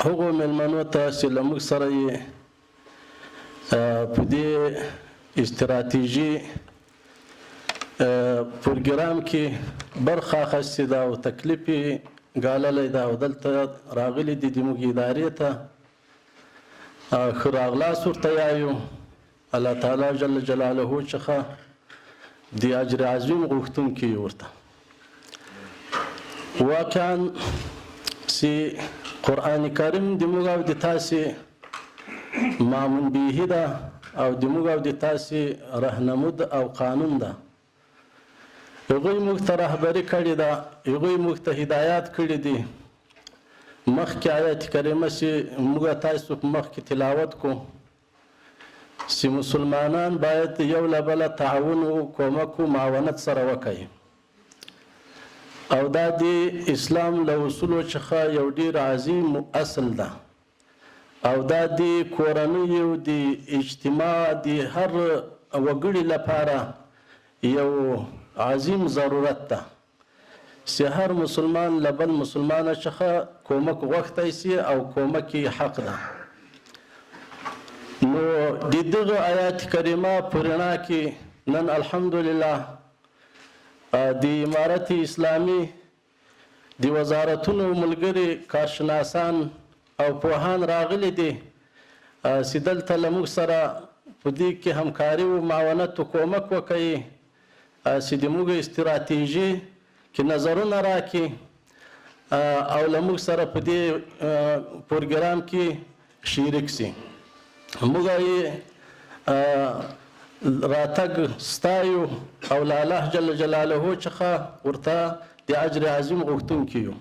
هغو مېلمنو ته چې له موږ سره یې په دې استراتیژي پروګرام کې برخه اخیستې ده او تکلیف یې ګاللی ده او دلته راغلي دي زموږ ادارې ته ښه راغلاست ورته وایو. الله تعالی جل جلاله څخه د اجر عظیم غوښتونکي یو ورته. واقعا چې قرآن کریم د موږ او د تاسې مامون بیهي ده او د موږ او د تاسې رهنمود او قانون ده. هغوی موږ ته رهبري کړې ده، هغوی موږ ته هدایات کړي دي. مخکې آیت کریمه چې موږ تاسو په مخکې تلاوت کو چې مسلمانان باید یو له بله تعاون و کومک و معاونت سره وکړي او دا د اسلام له اصولو څخه یو ډیر عظیم اصل ده او دا د کورنیو د اجتماع د هر وګړي لپاره یو عظیم ضرورت ده چې هر مسلمان له بل مسلمان څخه کومک غوښتی سي او کومک یې حق ده. نو د دغه آیات کریمه په رڼا کې نن الحمدلله د امارت اسلامي د وزارتونو ملګري کارشناسان او پوهان راغلي دي چې دلته له موږ سره په دې کې همکاري او معاونت او کومک وکړي چې د موږ استراتیژي کې نظرونه راکړي او له موږ سره په دې پروګرام کې شریک شي. موږ یې راتګ ستایو او له الله جل جلاله څخه ورته د اجر عظیم غوښتونکي یو.